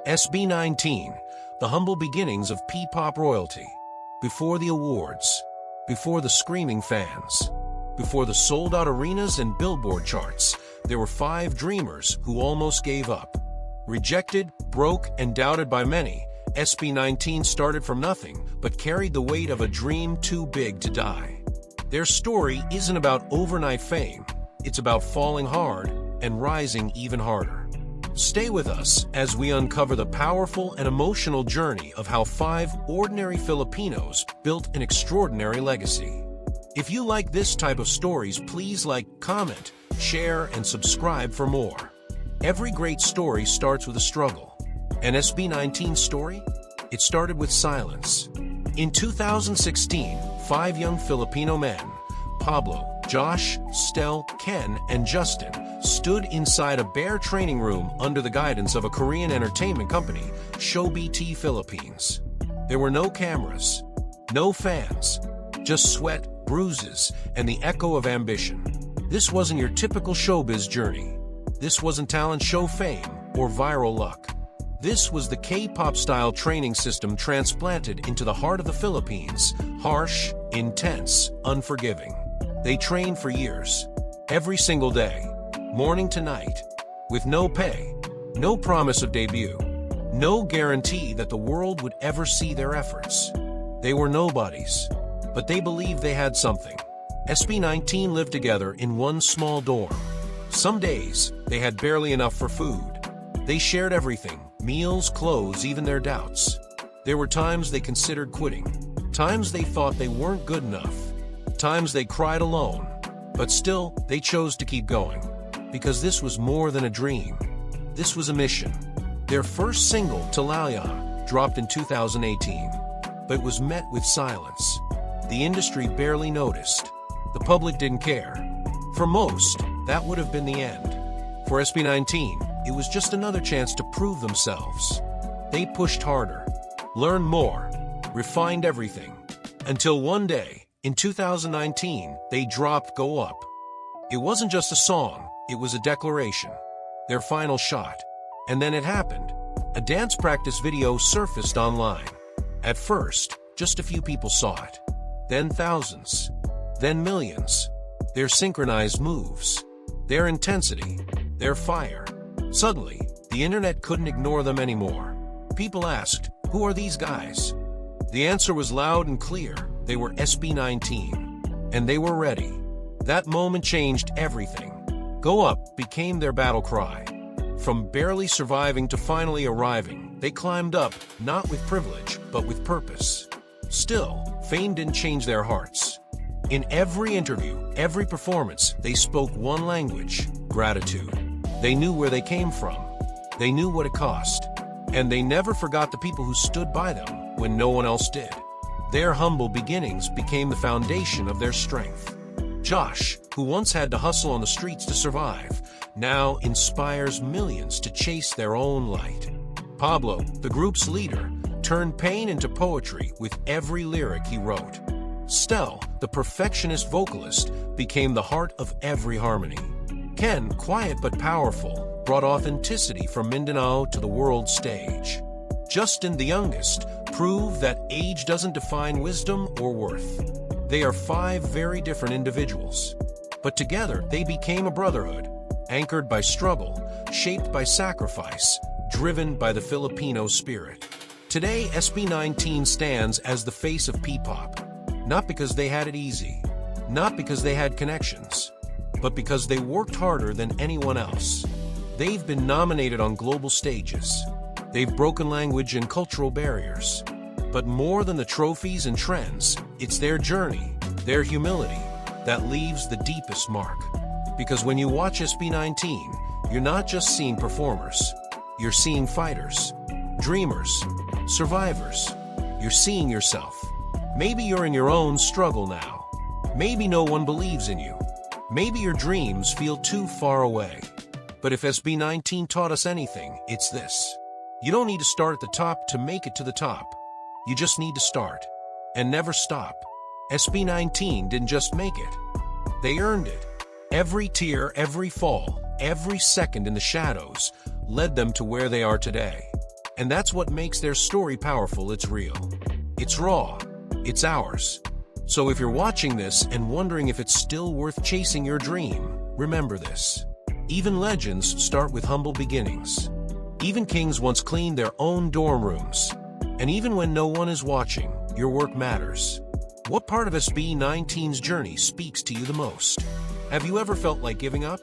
SB19, the humble beginnings of P-pop royalty. Before the awards, before the screaming fans, before the sold-out arenas and Billboard charts, there were 5 dreamers who almost gave up. Rejected, broke, and doubted by many, SB19 started from nothing, but carried the weight of a dream too big to die. Their story isn't about overnight fame, it's about falling hard and rising even harder. Stay with us as we uncover the powerful and emotional journey of how 5 ordinary Filipinos built an extraordinary legacy. If you like this type of stories, please like, comment, share, and subscribe for more. Every great story starts with a struggle. An SB19 story? It started with silence. In 2016, 5 young Filipino men, Pablo, Josh, Stell, Ken, and Justin, stood inside a bare training room under the guidance of a Korean entertainment company, SB19 Philippines. There were no cameras, no fans, just sweat, bruises, and the echo of ambition. This wasn't your typical showbiz journey. This wasn't talent show fame or viral luck. This was the K-pop style training system transplanted into the heart of the Philippines, harsh, intense, unforgiving. They trained for years, every single day, morning to night, with no pay, no promise of debut, no guarantee that the world would ever see their efforts. They were nobodies, but they believed they had something. SB19 lived together in one small dorm. Some days, they had barely enough for food. They shared everything, meals, clothes, even their doubts. There were times they considered quitting, times they thought they weren't good enough, times they cried alone, but still, they chose to keep going. Because this was more than a dream. This was a mission. Their first single, Talaya, dropped in 2018, but it was met with silence. The industry barely noticed. The public didn't care. For most, that would have been the end. For SB19, it was just another chance to prove themselves. They pushed harder, learned more, refined everything, until one day, in 2019, they dropped Go Up. It wasn't just a song, it was a declaration, their final shot. And then it happened. A dance practice video surfaced online. At first, just a few people saw it. Then thousands. Then millions. Their synchronized moves. Their intensity. Their fire. Suddenly, the internet couldn't ignore them anymore. People asked, who are these guys? The answer was loud and clear. They were SB19. And they were ready. That moment changed everything. Go Up became their battle cry. From barely surviving to finally arriving, they climbed up, not with privilege, but with purpose. Still, fame didn't change their hearts. In every interview, every performance, they spoke one language: gratitude. They knew where they came from. They knew what it cost. And they never forgot the people who stood by them when no one else did. Their humble beginnings became the foundation of their strength. Josh, who once had to hustle on the streets to survive, now inspires millions to chase their own light. Pablo, the group's leader, turned pain into poetry with every lyric he wrote. Stell, the perfectionist vocalist, became the heart of every harmony. Ken, quiet but powerful, brought authenticity from Mindanao to the world stage. Justin, the youngest, proved that age doesn't define wisdom or worth. They are 5 very different individuals. But together, they became a brotherhood, anchored by struggle, shaped by sacrifice, driven by the Filipino spirit. Today, SB19 stands as the face of P-pop, not because they had it easy, not because they had connections, but because they worked harder than anyone else. They've been nominated on global stages. They've broken language and cultural barriers. But more than the trophies and trends, it's their journey, their humility, that leaves the deepest mark. Because when you watch SB19, you're not just seeing performers. You're seeing fighters, dreamers, survivors. You're seeing yourself. Maybe you're in your own struggle now. Maybe no one believes in you. Maybe your dreams feel too far away. But if SB19 taught us anything, it's this. You don't need to start at the top to make it to the top. You just need to start. And never stop. SB19 didn't just make it. They earned it. Every tear, every fall, every second in the shadows led them to where they are today. And that's what makes their story powerful. It's real. It's raw. It's ours. So if you're watching this and wondering if it's still worth chasing your dream, remember this. Even legends start with humble beginnings. Even kings once cleaned their own dorm rooms. And even when no one is watching, your work matters. What part of SB19's journey speaks to you the most? Have you ever felt like giving up?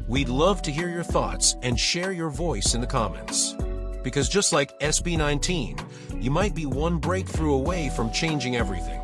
We'd love to hear your thoughts and share your voice in the comments. Because just like SB19, you might be one breakthrough away from changing everything.